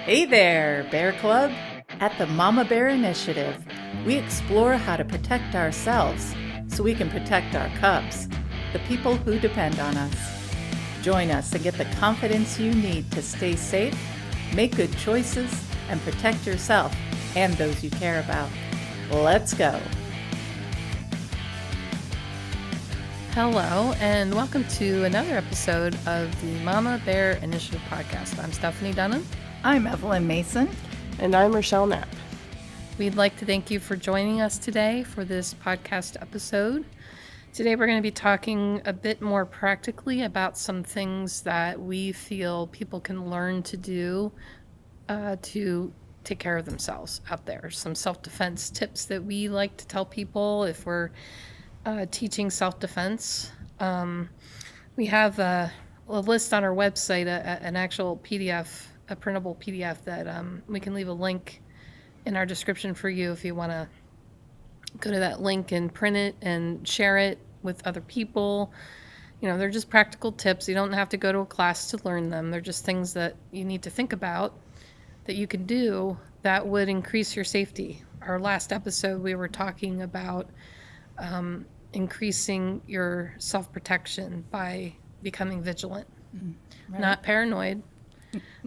Hey there, Bear Club! At the Mama Bear Initiative, we explore how to protect ourselves so we can protect our cubs, the people who depend on us. Join us and get the confidence you need to stay safe, make good choices, and protect yourself and those you care about. Let's go! Hello, and welcome to another episode of the Mama Bear Initiative podcast. I'm Stephanie Dunham. I'm Evelyn Mason. And I'm Rochelle Knapp. We'd like to thank you for joining us today for this podcast episode. Today we're going to be talking a bit more practically about some things that we feel people can learn to do to take care of themselves out there. Some self-defense tips that we like to tell people if we're teaching self-defense. We have a list on our website, an actual PDF, a printable PDF that we can leave a link in our description for you if you want to go to that link and print it and share it with other people. You know, they're just practical tips. You don't have to go to a class to learn them. They're just things that you need to think about that you can do that would increase your safety. Our last episode, we were talking about increasing your self-protection by becoming vigilant. Right. Not paranoid,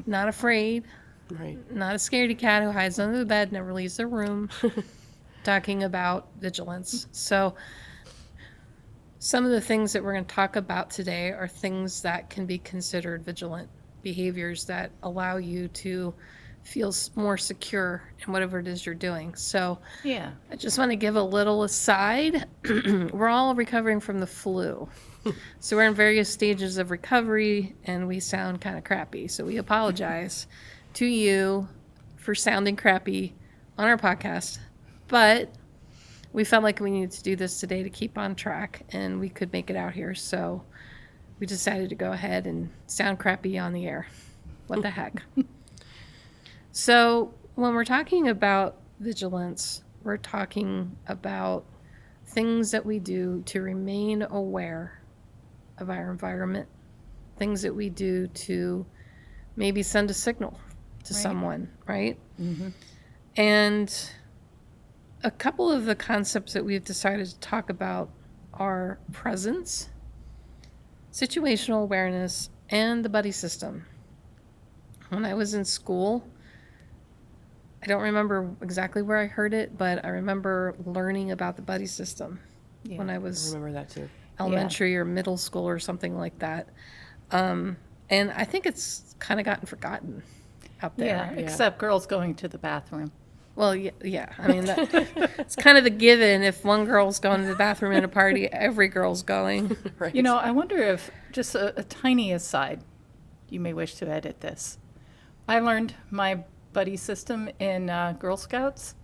not afraid, Right. Not a scaredy cat who hides under the bed, never leaves their room. Talking about vigilance. So some of the things that we're going to talk about today are things that can be considered vigilant behaviors that allow you to feel more secure in whatever it is you're doing. So Yeah. I just want to give a little aside. We're all recovering from the flu. So we're in various stages of recovery and we sound kind of crappy. So we apologize to you for sounding crappy on our podcast. But we felt like we needed to do this today to keep on track and we could make it out here. So we decided to go ahead and sound crappy on the air. What the heck? So when we're talking about vigilance, we're talking about things that we do to remain aware of our environment, things that we do to maybe send a signal to someone, right? Mm-hmm. And a couple of the concepts that we've decided to talk about are presence, situational awareness, and the buddy system. When I was in school, I don't remember exactly where I heard it, but I remember learning about the buddy system when I was I remember that too. elementary or middle school or something like that. And I think it's kind of gotten forgotten out there. Yeah, except girls going to the bathroom. Well, yeah. I mean, it's kind of a given. If one girl's going to the bathroom in a party, every girl's going. Right. You know, I wonder if, just a tiny aside, you may wish to edit this. I learned my buddy system in Girl Scouts,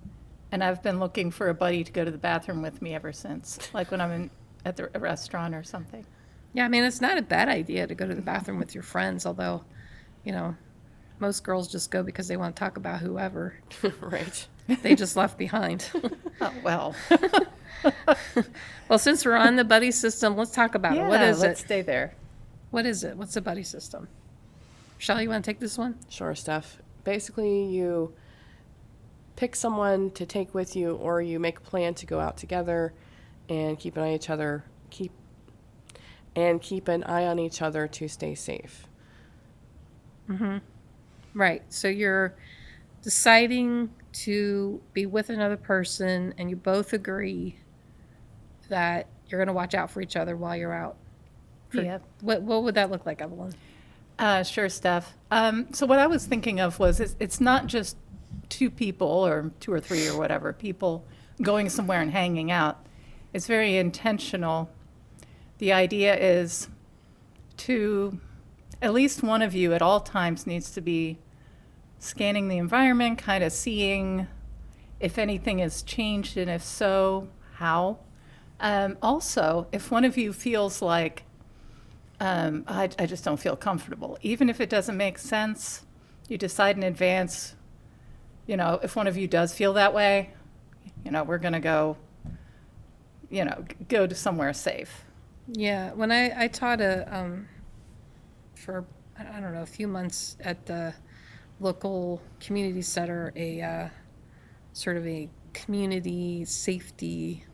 and I've been looking for a buddy to go to the bathroom with me ever since, like when I'm at a restaurant or something. Yeah, I mean, it's not a bad idea to go to the bathroom with your friends, although, you know, most girls just go because they want to talk about whoever Right. they just left behind. Oh, well. Well, since we're on the buddy system, let's talk about it. What is let's it? stay there. What is it? What's the buddy system? Shelley, you want to take this one? Sure, Steph. Basically, you pick someone to take with you, or you make a plan to go out together and keep an eye on each other. Keep an eye on each other to stay safe. Mm-hmm. Right. So you're deciding to be with another person, and you both agree that you're going to watch out for each other while you're out. Yeah. What would that look like, Evelyn? Sure, Steph. So what I was thinking of was it's not just two people or two or three or whatever, people going somewhere and hanging out. It's very intentional. The idea is to, at least one of you at all times needs to be scanning the environment, kind of seeing if anything has changed, and if so, how. Also, if one of you feels like, I just don't feel comfortable, even if it doesn't make sense, you decide in advance, you know, if one of you does feel that way, you know, we're going to go, you know, go to somewhere safe. Yeah, when I taught for I don't know, a few months at the local community center a sort of a community safety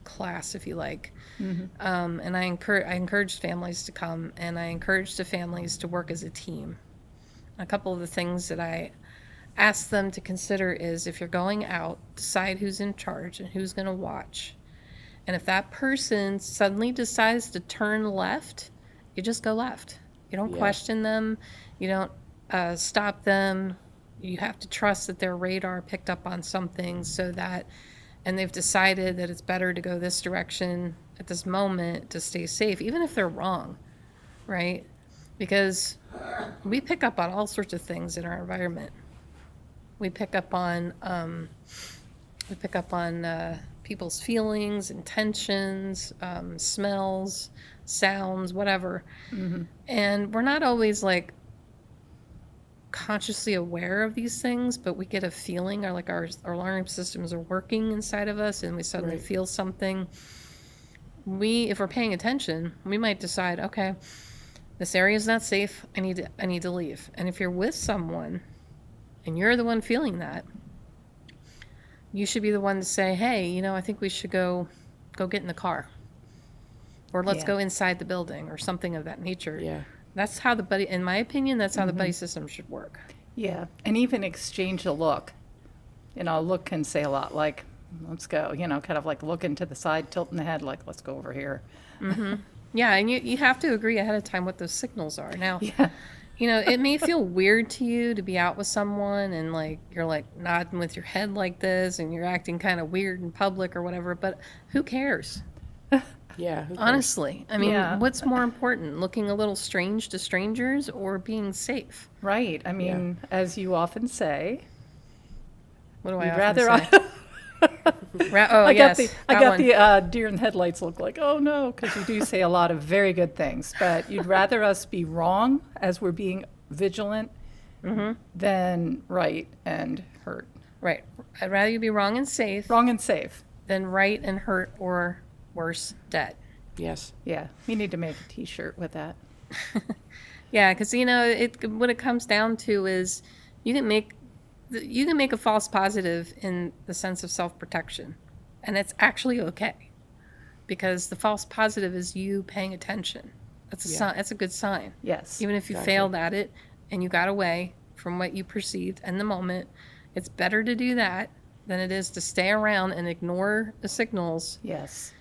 class, if you like. And I encouraged families to come, and I encouraged the families to work as a team. A couple of the things that I asked them to consider is, if you're going out, decide who's in charge and who's going to watch. And if that person suddenly decides to turn left, you just go left. You don't question them. You don't stop them. You have to trust that their radar picked up on something and they've decided that it's better to go this direction at this moment to stay safe, even if they're wrong, right? Because we pick up on all sorts of things in our environment. We pick up on people's feelings, intentions, smells, sounds, whatever. And we're not always like consciously aware of these things, but we get a feeling, or like our alarm systems are working inside of us, and we suddenly feel something. If we're paying attention, we might decide, okay, this area is not safe. I need to leave. And if you're with someone and you're the one feeling that, you should be the one to say, hey, I think we should go get in the car, or let's go inside the building, or something of that nature. Yeah. That's how in my opinion, that's how the buddy system should work. Yeah, and even exchange a look. A look can say a lot, like, let's go, kind of like looking to the side, tilting the head, like, let's go over here. Yeah, and you have to agree ahead of time what those signals are. Now, it may feel weird to you to be out with someone and like you're like nodding with your head like this and you're acting kind of weird in public or whatever, but who cares? Yeah. Honestly, I mean, Yeah. what's more important, looking a little strange to strangers or being safe? Right. I mean, as you often say, What do I you'd often rather. say? Oh, yes. I that got one. the deer in the headlights look like, oh no, because you do say a lot of very good things, but you'd rather us be wrong as we're being vigilant than right and hurt. Right. I'd rather you be wrong and safe Wrong and safe. than right and hurt, or worse, dead. Yes. Yeah, we need to make a T-shirt with that. Yeah, because what it comes down to is you can make a false positive in the sense of self-protection, and it's actually okay, because the false positive is you paying attention. That's a sign. That's a good sign. Yes. Even if you failed at it and you got away from what you perceived in the moment, it's better to do that than it is to stay around and ignore the signals, Yes.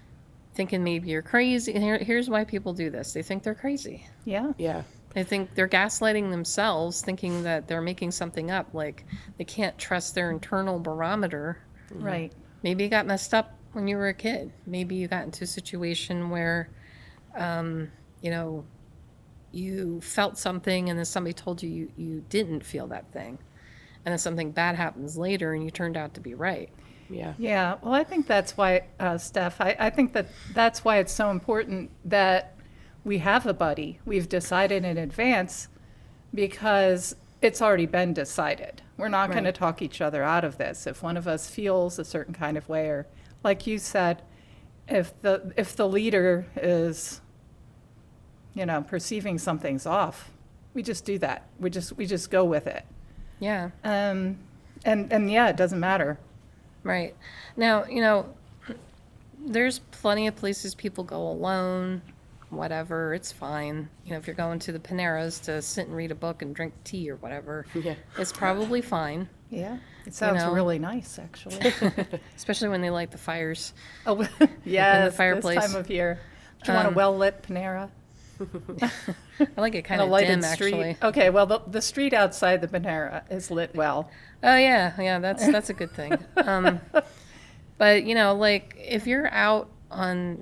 thinking maybe you're crazy. And here's why people do this. They think they're crazy. Yeah. Yeah. They think they're gaslighting themselves, thinking that they're making something up, like they can't trust their internal barometer. Right. Maybe you got messed up when you were a kid. Maybe you got into a situation where, you felt something and then somebody told you didn't feel that thing. And then something bad happens later and you turned out to be right. Yeah. Yeah. Well, I think that's why, Steph, I think that's why it's so important that we have a buddy. We've decided in advance because it's already been decided. We're not going to talk each other out of this. If one of us feels a certain kind of way, or like you said, if the leader is, perceiving something's off, we just do that. We just go with it. Yeah. And yeah, it doesn't matter. Right. Now, there's plenty of places people go alone, whatever, it's fine. If you're going to the Paneras to sit and read a book and drink tea or whatever, it's probably fine. Yeah. It sounds really nice, actually. Especially when they light the fires. Oh, yes, fireplace. this time of year. Do you want a well-lit Panera? I like it kind And a of lighted dim, street? actually. Okay, well, the street outside the Panera is lit well. Oh, yeah, that's a good thing. But, like, if you're out on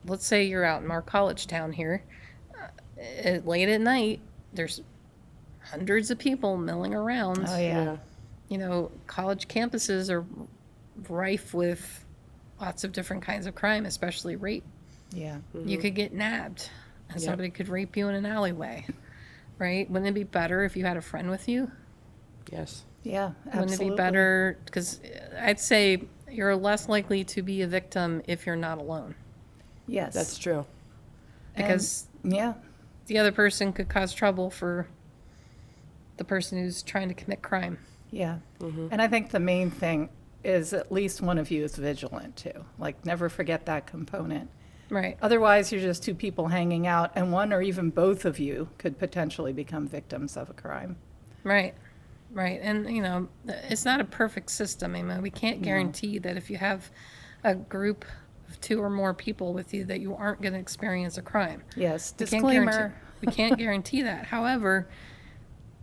let's say you're out in our college town here, late at night, there's hundreds of people milling around. Oh, yeah. College campuses are rife with lots of different kinds of crime, especially rape. Yeah. You could get nabbed, and somebody could rape you in an alleyway, right? Wouldn't it be better if you had a friend with you? Yes. Yeah, absolutely. Wouldn't it be better? Because I'd say you're less likely to be a victim if you're not alone. Yes. That's true. Because yeah. the other person could cause trouble for the person who's trying to commit crime. Yeah. And I think the main thing is at least one of you is vigilant too. Like, never forget that component. Right. Otherwise, you're just two people hanging out, and one or even both of you could potentially become victims of a crime. Right. Right. And, you know, it's not a perfect system. I mean, we can't guarantee that if you have a group of 2 or more people with you that you aren't going to experience a crime. Yes, We can't guarantee- disclaimer. We can't guarantee that. However,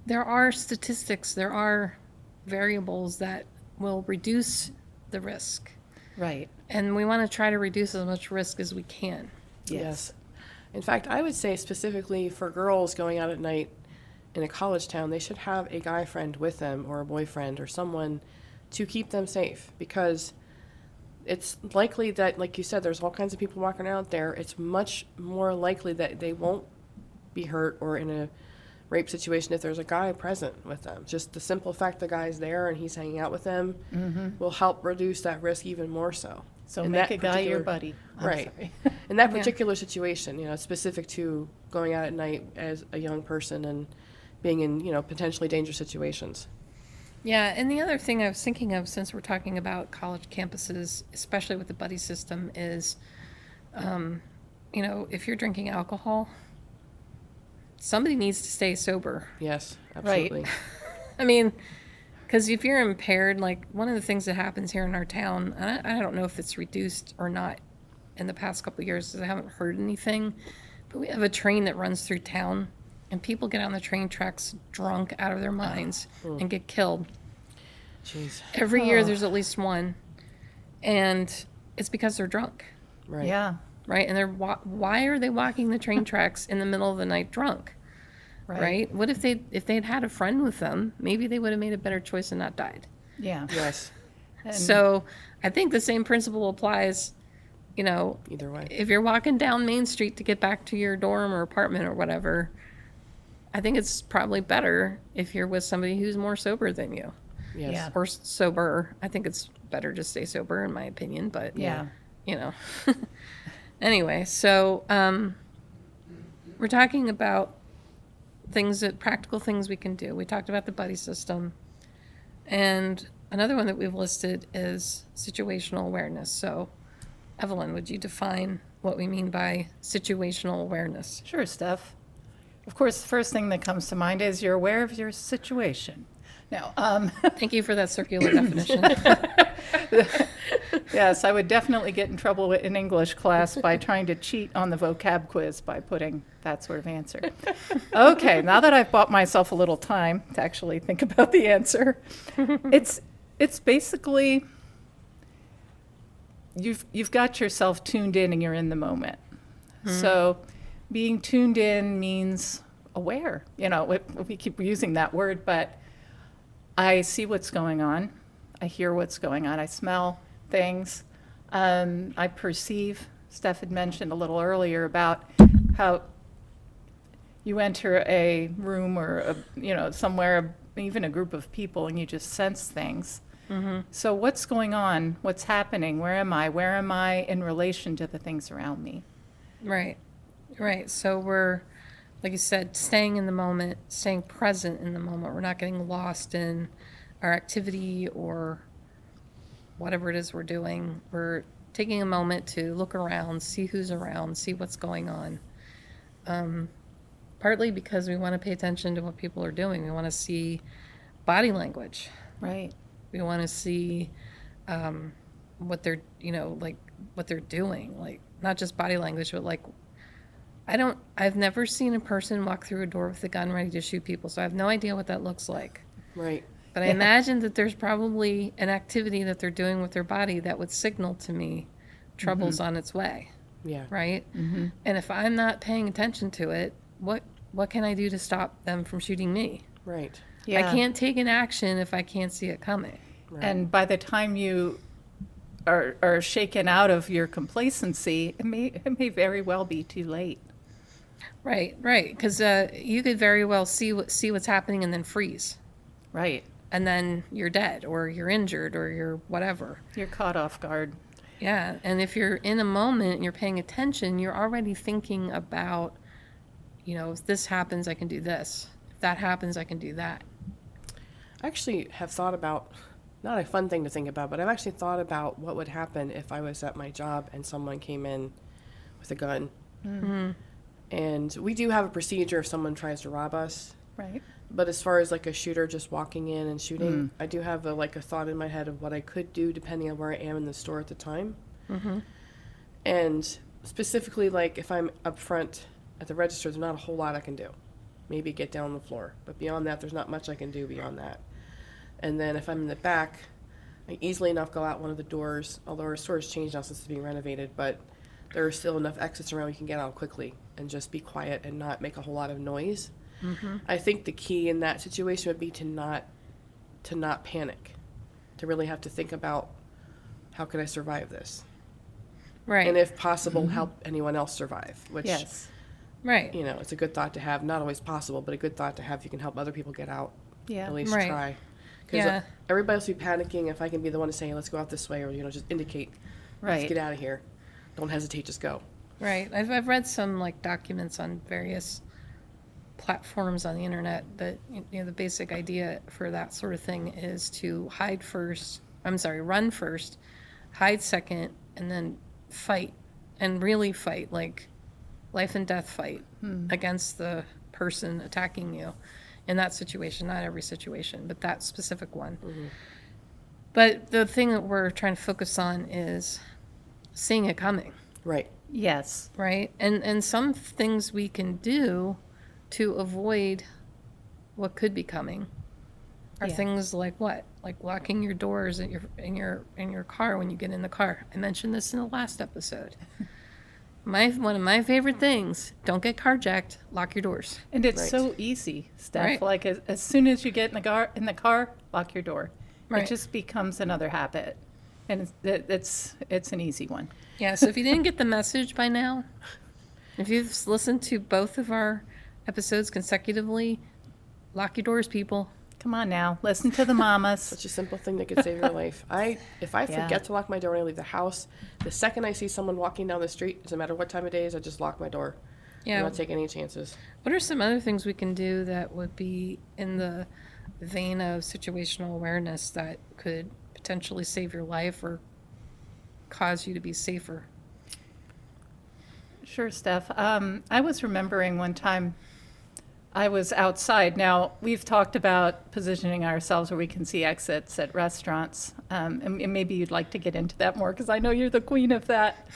there are statistics, there are variables that will reduce the risk. Right. And we want to try to reduce as much risk as we can. Yes. In fact, I would say specifically for girls going out at night in a college town, they should have a guy friend with them or a boyfriend or someone to keep them safe, because it's likely that, like you said, there's all kinds of people walking out there. It's much more likely that they won't be hurt or in a rape situation if there's a guy present with them. Just the simple fact the guy's there and he's hanging out with them will help reduce that risk even more so. So In make that a guy your particular- buddy. I'm Right. sorry. In that Yeah. particular situation, you know, specific to going out at night as a young person and being in, you know, potentially dangerous situations. Yeah, and the other thing I was thinking of, since we're talking about college campuses, especially with the buddy system, is, you know, if you're drinking alcohol, somebody needs to stay sober. Yes, Right. absolutely. I mean, because if you're impaired, like one of the things that happens here in our town, and I don't know if it's reduced or not in the past couple of years, because I haven't heard anything, but we have a train that runs through town, and people get on the train tracks drunk out of their minds and get killed. Jeez. Every year Oh. there's at least one, and it's because they're drunk, Right. Yeah. right? And they're why are they walking the train tracks in the middle of the night drunk? Right. What if they'd had a friend with them? Maybe they would have made a better choice and not died. Yeah. Yes. And So I think the same principle applies, you know, Either way. if you're walking down Main Street to get back to your dorm or apartment or whatever, I think it's probably better if you're with somebody who's more sober than you. Yes. Yeah. Or sober. I think it's better to stay sober in my opinion, but Yeah. you know. Anyway, so we're talking about practical things we can do. We talked about the buddy system. And another one that we've listed is situational awareness. So, Evelyn, would you define what we mean by situational awareness? Sure, Steph. Of course, the first thing that comes to mind is you're aware of your situation. Now, Thank you for that circular definition. yes, I would definitely get in trouble in English class by trying to cheat on the vocab quiz by putting that sort of answer. Okay, now that I've bought myself a little time to actually think about the answer, it's basically you've got yourself tuned in and you're in the moment. So being tuned in means aware. You know, we keep using that word, but I see what's going on. I hear what's going on. I smell things. I perceive. Steph had mentioned a little earlier about how you enter a room or somewhere, even a group of people, and you just sense things. So what's going on? What's happening? Where am I? Where am I in relation to the things around me? Right. So we're, like you said, staying in the moment, staying present in the moment. We're not getting lost in our activity or whatever it is we're doing. We're taking a moment to look around, see who's around, see what's going on. Partly because we want to pay attention to what people are doing. We want to see body language. Right. We want to see what they're, what they're doing. Like, not just body language, but like, I've never seen a person walk through a door with a gun ready to shoot people, so I have no idea what that looks like. Right. But I imagine that there's probably an activity that they're doing with their body that would signal to me trouble's on its way, Yeah. right? And if I'm not paying attention to it, what can I do to stop them from shooting me? Right. Yeah. I can't take an action if I can't see it coming. Right. And by the time you are shaken out of your complacency, it may very well be too late. Right, because you could very well see what's happening and then freeze, Right. and then you're dead or you're injured or you're whatever. You're caught off guard. Yeah, and if you're in a moment and you're paying attention, you're already thinking about, if this happens, I can do this. that happens, I can do that. I actually have thought about, not a fun thing to think about, but I've actually thought about what would happen if I was at my job and someone came in with a gun. Mm-hmm. And we do have a procedure if someone tries to rob us. Right. But as far as like a shooter just walking in and shooting, I do have a thought in my head of what I could do depending on where I am in the store at the time. Mm-hmm. And specifically, like if I'm up front at the register, there's not a whole lot I can do. Maybe get down on the floor. But beyond that, there's not much I can do beyond that. And then if I'm in the back, I easily enough go out one of the doors, although our store has changed now since it's being renovated, but there are still enough exits around we can get out quickly and just be quiet and not make a whole lot of noise. Mm-hmm. I think the key in that situation would be to not panic, to really have to think about how can I survive this, Right. and if possible, help anyone else survive. Which, Yes. Right. you know, it's a good thought to have. Not always possible, but a good thought to have. You can help other people get out. Yeah. At least Right. try. Because Yeah. everybody else will be panicking. If I can be the one to say, let's go out this way, or just indicate, let's Right. get out of here. Don't hesitate, just go. Right. I've read some like documents on various platforms on the internet that the basic idea for that sort of thing is to run first, hide second, and then fight, and really fight, like life and death fight against the person attacking you in that situation. Not every situation, but that specific one. But the thing that we're trying to focus on is seeing it coming. Right. Yes. Right. And some things we can do to avoid what could be coming are Yeah. things like what? Like locking your doors in your car when you get in the car. I mentioned this in the last episode. One of my favorite things, don't get carjacked, lock your doors. And it's Right. so easy, Steph. Right. Like as soon as you get in the car, lock your door. Right. It just becomes another habit, and it's an easy one. Yeah, so if you didn't get the message by now, if you've listened to both of our episodes consecutively, lock your doors, people. Come on now, listen to the mamas. Such a simple thing that could save your life. If I Yeah. forget to lock my door when I leave the house, the second I see someone walking down the street, doesn't matter what time of day it is, I just lock my door. I'm Yeah. not taking any chances. What are some other things we can do that would be in the vein of situational awareness that could potentially save your life or cause you to be safer? Sure, Steph. I was remembering one time I was outside. Now, we've talked about positioning ourselves where we can see exits at restaurants. And maybe you'd like to get into that more because I know you're the queen of that.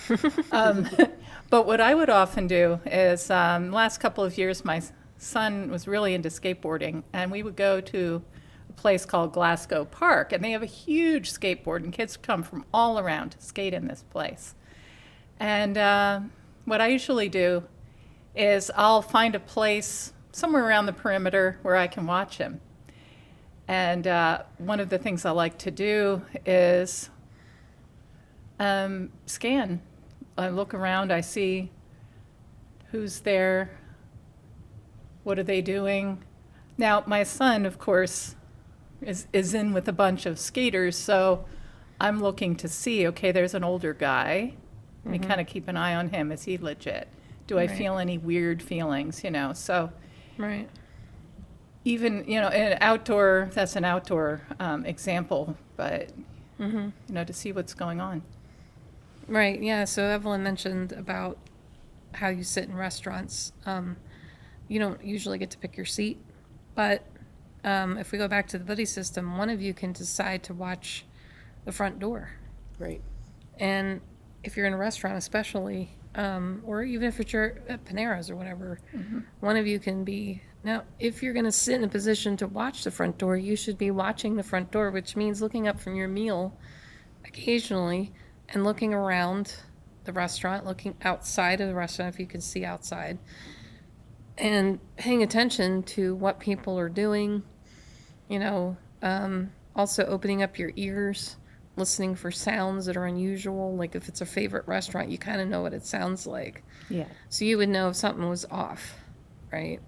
But what I would often do is, last couple of years, my son was really into skateboarding, and we would go to a place called Glasgow Park, and they have a huge skateboard, and kids come from all around to skate in this place. And what I usually do is I'll find a place somewhere around the perimeter where I can watch him. And one of the things I like to do is scan. I look around, I see who's there, what are they doing. Now, my son, of course, is in with a bunch of skaters, so I'm looking to see, okay, there's an older guy. Let me kind of keep an eye on him. Is he legit? Do I Right. feel any weird feelings, So Right. even, in an outdoor, that's an outdoor example, but, to see what's going on. Right, yeah. So Evelyn mentioned about how you sit in restaurants. You don't usually get to pick your seat, but if we go back to the buddy system, one of you can decide to watch the front door. Right. And if you're in a restaurant especially, or even if it's your at Panera's or whatever, one of you can be. Now, if you're going to sit in a position to watch the front door, you should be watching the front door, which means looking up from your meal occasionally and looking around the restaurant, looking outside of the restaurant if you can see outside, and paying attention to what people are doing, also opening up your ears, listening for sounds that are unusual. Like if it's a favorite restaurant, you kind of know what it sounds like. Yeah. So you would know if something was off, right?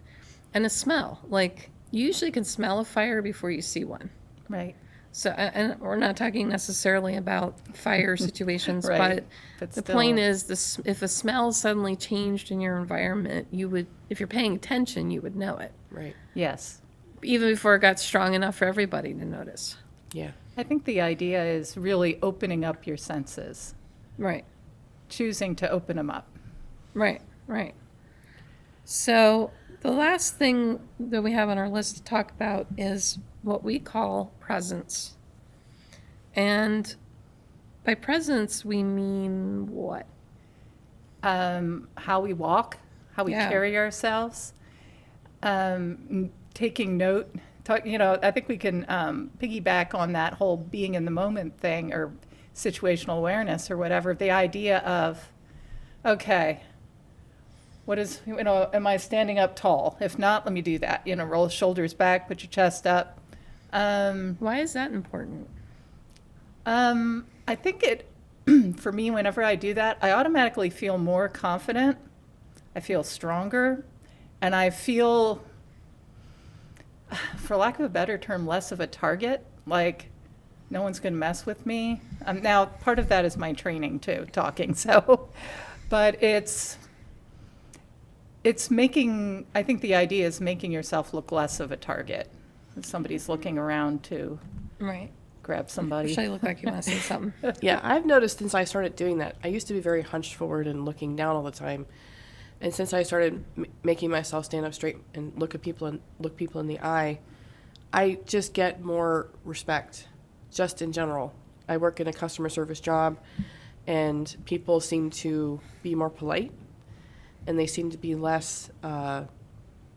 And a smell. Like you usually can smell a fire before you see one. Right. So, and we're not talking necessarily about fire situations, Right. but the still- point is, if a smell suddenly changed in your environment, if you're paying attention, you would know it. Right. Yes. even before it got strong enough for everybody to notice. Yeah. I think the idea is really opening up your senses, Right, choosing to open them up. right, right. So the last thing that we have on our list to talk about is what we call presence. And by presence, we mean what? How we walk, how we Yeah. carry ourselves, taking note. I think we can piggyback on that whole being in the moment thing or situational awareness or whatever. The idea of, okay, am I standing up tall? If not, let me do that. Roll the shoulders back, put your chest up. Why is that important? I think for me, whenever I do that, I automatically feel more confident. I feel stronger, and I feel, for lack of a better term, less of a target. Like, no one's going to mess with me. Now, part of that is my training too, talking. So, but it's making. I think the idea is making yourself look less of a target. If somebody's looking around to Right. grab somebody. Actually, you look like you want to say something. Yeah, I've noticed since I started doing that, I used to be very hunched forward and looking down all the time. And since I started making myself stand up straight and look people in the eye, I just get more respect, just in general. I work in a customer service job, and people seem to be more polite, and they seem to be less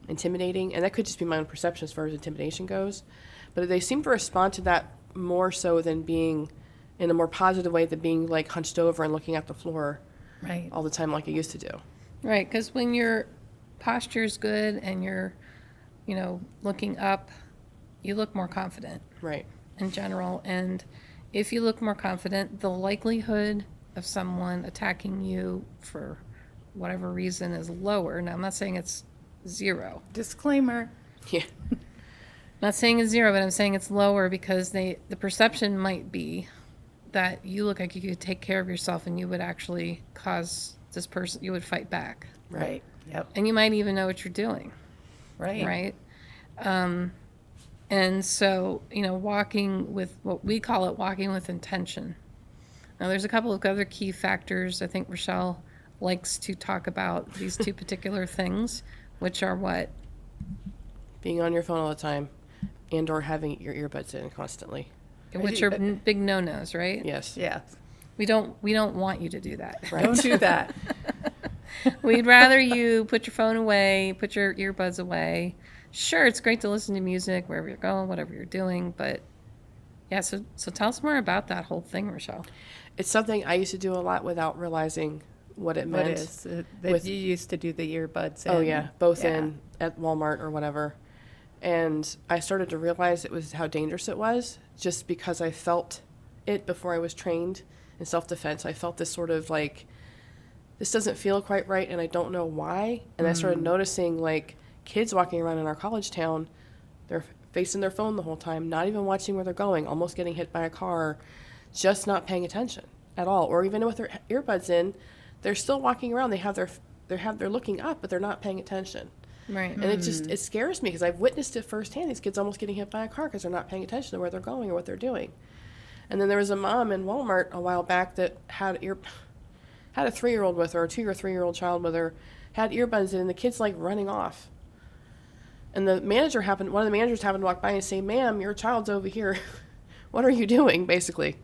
intimidating. And that could just be my own perception as far as intimidation goes. But they seem to respond to that more so than being in a more positive way than being like hunched over and looking at the floor Right. all the time like I used to do. Right, because when your posture is good and you're, looking up, you look more confident Right. in general. And if you look more confident, the likelihood of someone attacking you for whatever reason is lower. Now, I'm not saying it's zero. Disclaimer. Yeah. Not saying it's zero, but I'm saying it's lower because the perception might be that you look like you could take care of yourself and you would actually cause this person, you would fight back. Right. Yep. And you might even know what you're doing, Right. right? And so, walking with what we call it, walking with intention. Now, there's a couple of other key factors. I think Rochelle likes to talk about these two particular things, which are what? Being on your phone all the time and or having your earbuds in constantly. Which are big no-nos, right? Yes. Yeah. We don't want you to do that. Don't do that. We'd rather you put your phone away, put your earbuds away. Sure, it's great to listen to music wherever you're going, whatever you're doing, but yeah, so tell us more about that whole thing, Rochelle. It's something I used to do a lot without realizing what it What meant. is that with- you used to do the earbuds in? Oh yeah, both Yeah. in at Walmart or whatever. And I started to realize it was how dangerous it was just because I felt it before I was trained in self-defense. I felt this sort of like, this doesn't feel quite right and I don't know why. And I started noticing like kids walking around in our college town, they're facing their phone the whole time, not even watching where they're going, almost getting hit by a car, just not paying attention at all. Or even with their earbuds in, they're still walking around. They're looking up, but they're not paying attention. Right. And it scares me because I've witnessed it firsthand. These kids almost getting hit by a car because they're not paying attention to where they're going or what they're doing. And then there was a mom in Walmart a while back that had a 3-year-old with her, or 2 or 3-year-old child with her, had earbuds in, and the kid's like running off. And one of the managers happened to walk by and say, "Ma'am, your child's over here. What are you doing?" Basically,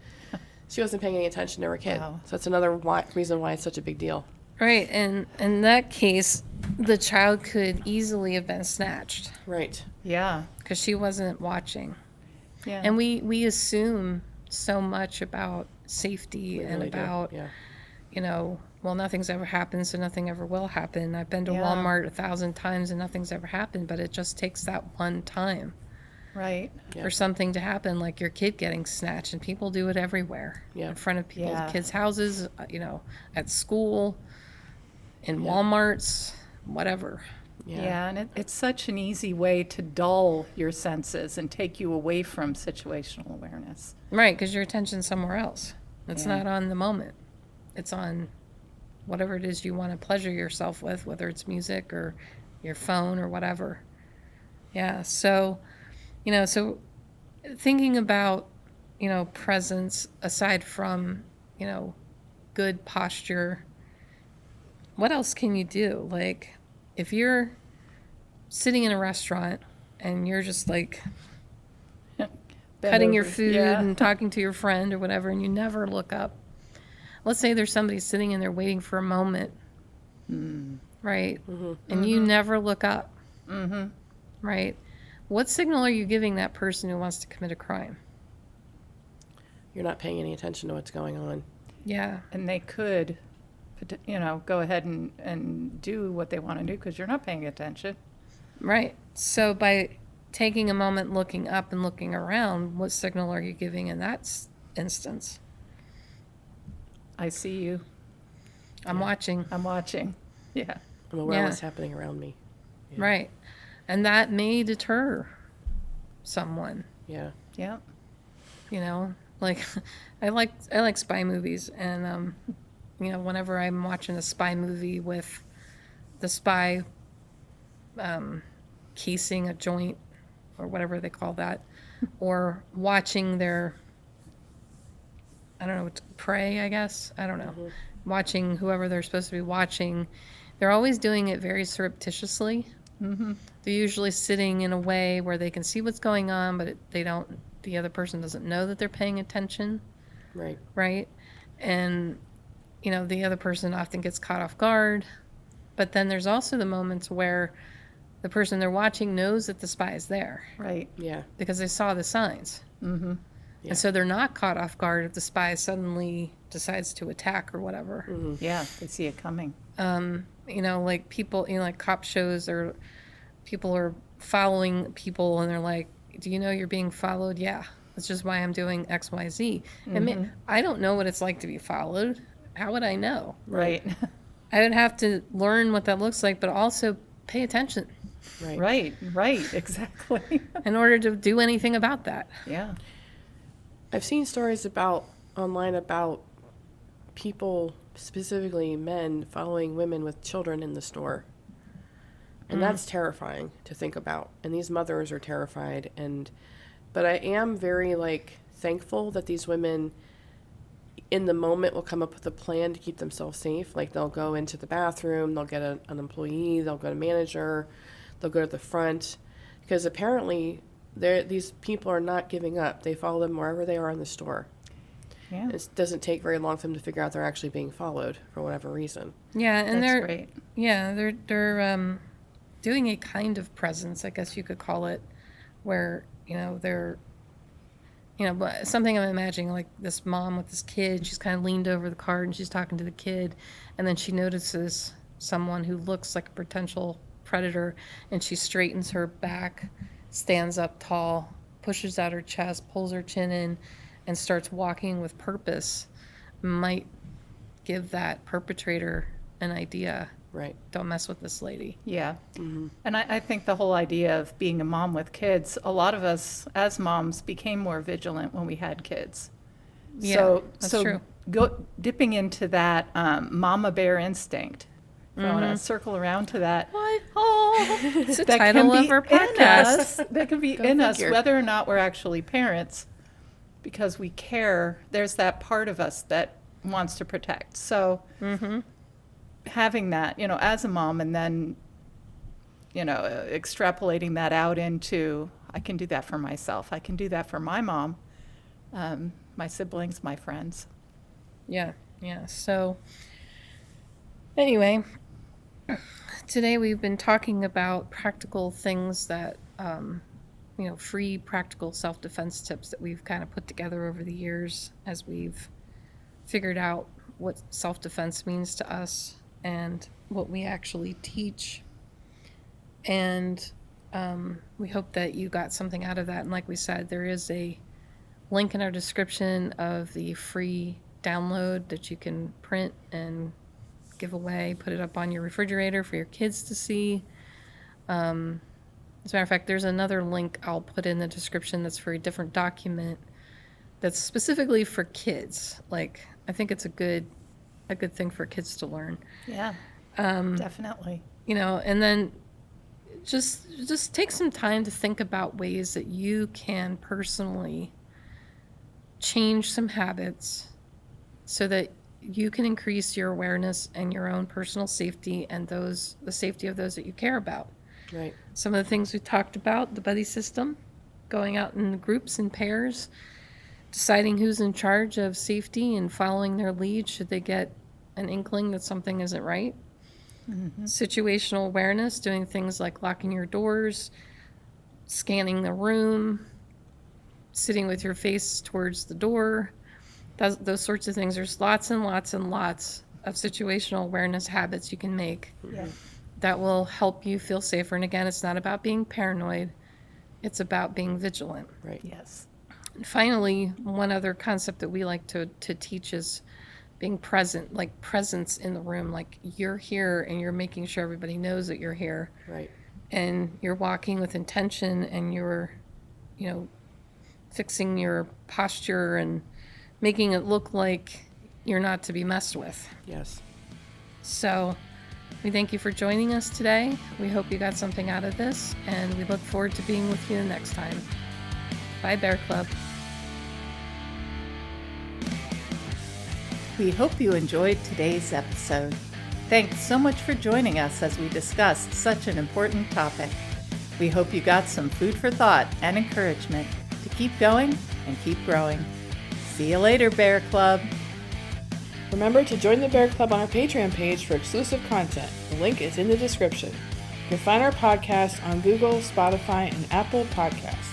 she wasn't paying any attention to her kid. Wow. So that's another reason why it's such a big deal. Right, and in that case, the child could easily have been snatched Right. Yeah. because she wasn't watching. Yeah. And we assume so much about safety We and really do. about, Yeah. well, nothing's ever happened, so nothing ever will happen. I've been to Yeah. Walmart 1,000 times and nothing's ever happened, but it just takes that one time Right. Yeah. for something to happen, like your kid getting snatched, and people do it everywhere. Yeah. In front of people's Yeah. kids' houses, at school, in Walmarts, whatever. Yeah, and it's such an easy way to dull your senses and take you away from situational awareness. Right, because your attention's somewhere else. It's Yeah. not on the moment. It's on whatever it is you want to pleasure yourself with, whether it's music or your phone or whatever. Yeah. So, so thinking about, presence aside from, good posture, what else can you do? Like, if you're sitting in a restaurant and you're just like Bend cutting your over. food Yeah. and talking to your friend or whatever, and you never look up. Let's say there's somebody sitting in there waiting for a moment, right? And you never look up, right? What signal are you giving that person who wants to commit a crime? You're not paying any attention to what's going on. Yeah. And they could, go ahead and do what they want to do because you're not paying attention. Right. So by taking a moment, looking up and looking around, what signal are you giving in that instance? I see you. I'm watching. I'm watching. Yeah. I'm aware of Yeah. what's happening around me. Yeah. Right. And that may deter someone, Yeah. Yeah. like I like spy movies, and whenever I'm watching a spy movie with the spy casing a joint or whatever they call that, or watching their, I don't know, prey, I guess. I don't know. Watching whoever they're supposed to be watching, they're always doing it very surreptitiously. They're usually sitting in a way where they can see what's going on, but the other person doesn't know that they're paying attention, Right. right? And, the other person often gets caught off guard. But then there's also the moments where the person they're watching knows that the spy is there Right. Yeah. because they saw the signs. Yeah. And so they're not caught off guard if the spy suddenly decides to attack or whatever. Yeah. They see it coming. Like people, like cop shows, or people are following people and they're like, do you know you're being followed? Yeah. That's just why I'm doing X, Y, Z. I don't know what it's like to be followed. How would I know? Right. I would have to learn what that looks like, but also pay attention Right. Right. Right. Exactly. in order to do anything about that. Yeah. I've seen stories online about people, specifically men, following women with children in the store. And that's terrifying to think about. And these mothers are terrified. But I am very thankful that these women in the moment will come up with a plan to keep themselves safe. Like they'll go into the bathroom, they'll get an employee, they'll go to manager, they'll go to the front. Because apparently these people are not giving up. They follow them wherever they are in the store. Yeah. It doesn't take very long for them to figure out they're actually being followed for whatever reason. Yeah, and That's they're great. they're doing a kind of presence, I guess you could call it, where they're but something I'm imagining, like this mom with this kid, she's kind of leaned over the cart and she's talking to the kid, and then she notices someone who looks like a potential predator, and she straightens her back, stands up tall, pushes out her chest, pulls her chin in, and starts walking with purpose. Might give that perpetrator an idea. Right. Don't mess with this lady. Yeah. And I think the whole idea of being a mom with kids, a lot of us as moms became more vigilant when we had kids. Yeah, that's true. Dipping into that mama bear instinct. If I want to circle around to that. What? Oh, it's the That title can of be our in podcast. us. That can be Go in us, figure. whether or not we're actually parents, because we care. There's that part of us that wants to protect. So having that, as a mom, and then, extrapolating that out into, I can do that for myself. I can do that for my mom, my siblings, my friends. Yeah, yeah. So, anyway, today we've been talking about practical things that, free practical self-defense tips that we've kind of put together over the years as we've figured out what self-defense means to us and what we actually teach. And we hope that you got something out of that. And like we said, there is a link in our description of the free download that you can print and give away, put it up on your refrigerator for your kids to see. As a matter of fact, there's another link I'll put in the description that's for a different document that's specifically for kids. Like, I think it's a good thing for kids to learn. Yeah, definitely. And then just take some time to think about ways that you can personally change some habits so that you can increase your awareness and your own personal safety and the safety of those that you care about. Right. Some of the things we talked about, the buddy system, going out in groups and pairs, deciding who's in charge of safety and following their lead should they get an inkling that something isn't right. Situational awareness, doing things like locking your doors, scanning the room, sitting with your face towards the door, those sorts of things. There's lots and lots and lots of situational awareness habits you can make that will help you feel safer. And again, it's not about being paranoid. It's about being vigilant. Right. Yes. And finally, one other concept that we like to teach is being present, like presence in the room. Like you're here and you're making sure everybody knows that you're here. Right. And you're walking with intention and you're, fixing your posture and making it look like you're not to be messed with. Yes. So we thank you for joining us today. We hope you got something out of this, and we look forward to being with you the next time. Bye, Bear Club. We hope you enjoyed today's episode. Thanks so much for joining us as we discussed such an important topic. We hope you got some food for thought and encouragement to keep going and keep growing. See you later, Bear Club. Remember to join the Bear Club on our Patreon page for exclusive content. The link is in the description. You can find our podcast on Google, Spotify, and Apple Podcasts.